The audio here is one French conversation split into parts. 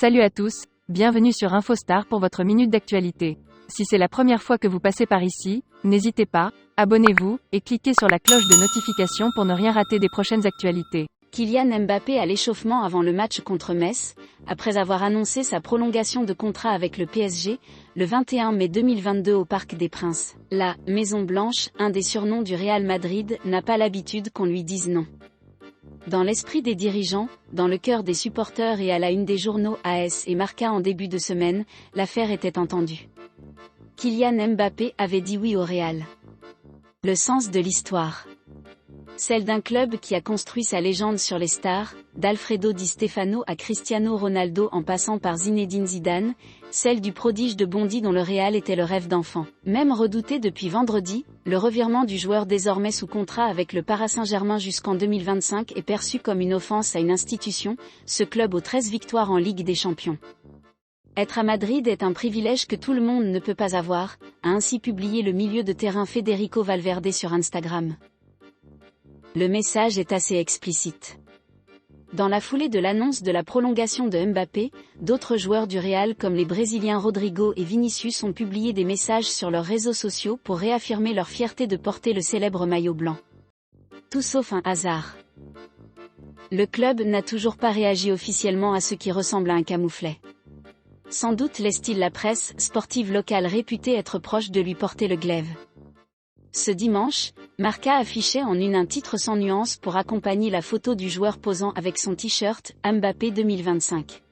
Salut à tous, bienvenue sur InfoStar pour votre minute d'actualité. Si c'est la première fois que vous passez par ici, n'hésitez pas, abonnez-vous, et cliquez sur la cloche de notification pour ne rien rater des prochaines actualités. Kylian Mbappé à l'échauffement avant le match contre Metz, après avoir annoncé sa prolongation de contrat avec le PSG, le 21 mai 2022 au Parc des Princes. La « Maison Blanche », un des surnoms du Real Madrid, n'a pas l'habitude qu'on lui dise non. Dans l'esprit des dirigeants, dans le cœur des supporters et à la une des journaux AS et Marca en début de semaine, l'affaire était entendue. Kylian Mbappé avait dit oui au Real. Le sens de l'histoire. Celle d'un club qui a construit sa légende sur les stars, d'Alfredo Di Stefano à Cristiano Ronaldo en passant par Zinedine Zidane, celle du prodige de Bondy dont le Real était le rêve d'enfant. Même redouté depuis vendredi, le revirement du joueur désormais sous contrat avec le Paris Saint-Germain jusqu'en 2025 est perçu comme une offense à une institution, ce club aux 13 victoires en Ligue des Champions. Être à Madrid est un privilège que tout le monde ne peut pas avoir, a ainsi publié le milieu de terrain Federico Valverde sur Instagram. Le message est assez explicite. Dans la foulée de l'annonce de la prolongation de Mbappé, d'autres joueurs du Real comme les Brésiliens Rodrigo et Vinicius ont publié des messages sur leurs réseaux sociaux pour réaffirmer leur fierté de porter le célèbre maillot blanc. Tout sauf un hasard. Le club n'a toujours pas réagi officiellement à ce qui ressemble à un camouflet. Sans doute laisse-t-il la presse sportive locale réputée être proche de lui porter le glaive. Ce dimanche, Marca affichait en une un titre sans nuance pour accompagner la photo du joueur posant avec son t-shirt « Mbappé 2025 ».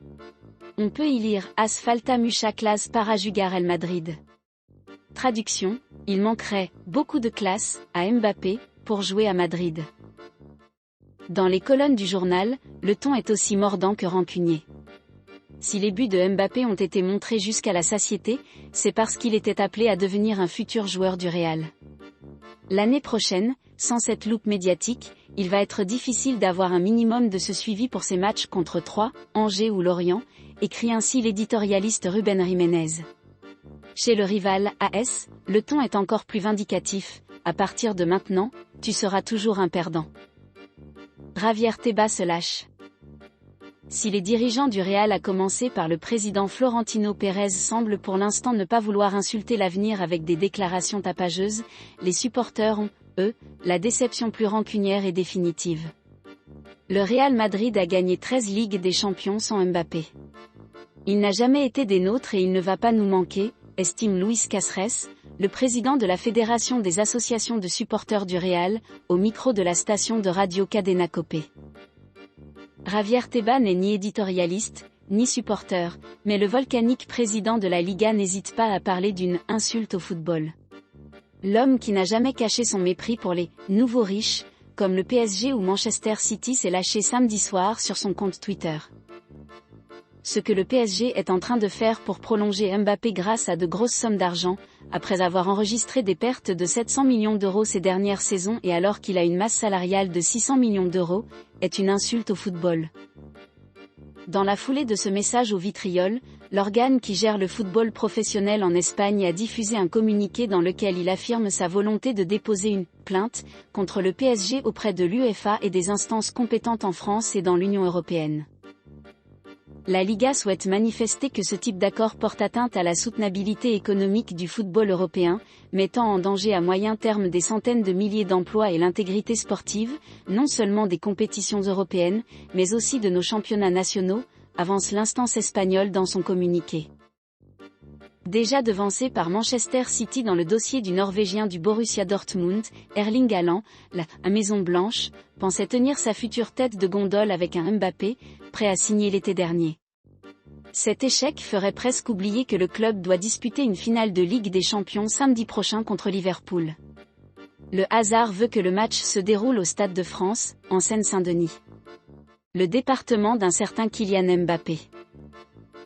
On peut y lire « As falta mucha clase para jugar el Madrid ». Traduction, il manquerait « beaucoup de classe » à Mbappé, pour jouer à Madrid. Dans les colonnes du journal, le ton est aussi mordant que rancunier. Si les buts de Mbappé ont été montrés jusqu'à la satiété, c'est parce qu'il était appelé à devenir un futur joueur du Real. L'année prochaine, sans cette loupe médiatique, il va être difficile d'avoir un minimum de ce suivi pour ses matchs contre Troyes, Angers ou Lorient, écrit ainsi l'éditorialiste Rubén Jiménez. Chez le rival AS, le ton est encore plus vindicatif, à partir de maintenant, tu seras toujours un perdant. Javier Tebas se lâche. Si les dirigeants du Real à commencer par le président Florentino Pérez semblent pour l'instant ne pas vouloir insulter l'avenir avec des déclarations tapageuses, les supporters ont, eux, la déception plus rancunière et définitive. Le Real Madrid a gagné 13 Ligues des Champions sans Mbappé. Il n'a jamais été des nôtres et il ne va pas nous manquer, estime Luis Cáceres, le président de la Fédération des associations de supporters du Real, au micro de la station de radio Cadena Cope. Javier Tebas n'est ni éditorialiste, ni supporter, mais le volcanique président de la Liga n'hésite pas à parler d'une « insulte au football ». L'homme qui n'a jamais caché son mépris pour les « nouveaux riches », comme le PSG ou Manchester City s'est lâché samedi soir sur son compte Twitter. Ce que le PSG est en train de faire pour prolonger Mbappé grâce à de grosses sommes d'argent, après avoir enregistré des pertes de 700 millions d'euros ces dernières saisons et alors qu'il a une masse salariale de 600 millions d'euros, est une insulte au football. Dans la foulée de ce message au vitriol, l'organe qui gère le football professionnel en Espagne a diffusé un communiqué dans lequel il affirme sa volonté de déposer une « plainte » contre le PSG auprès de l'UEFA et des instances compétentes en France et dans l'Union européenne. La Liga souhaite manifester que ce type d'accord porte atteinte à la soutenabilité économique du football européen, mettant en danger à moyen terme des centaines de milliers d'emplois et l'intégrité sportive, non seulement des compétitions européennes, mais aussi de nos championnats nationaux, avance l'instance espagnole dans son communiqué. Déjà devancé par Manchester City dans le dossier du Norvégien du Borussia Dortmund, Erling Haaland, la Maison Blanche, pensait tenir sa future tête de gondole avec un Mbappé, prêt à signer l'été dernier. Cet échec ferait presque oublier que le club doit disputer une finale de Ligue des Champions samedi prochain contre Liverpool. Le hasard veut que le match se déroule au Stade de France, en Seine-Saint-Denis. Le département d'un certain Kylian Mbappé.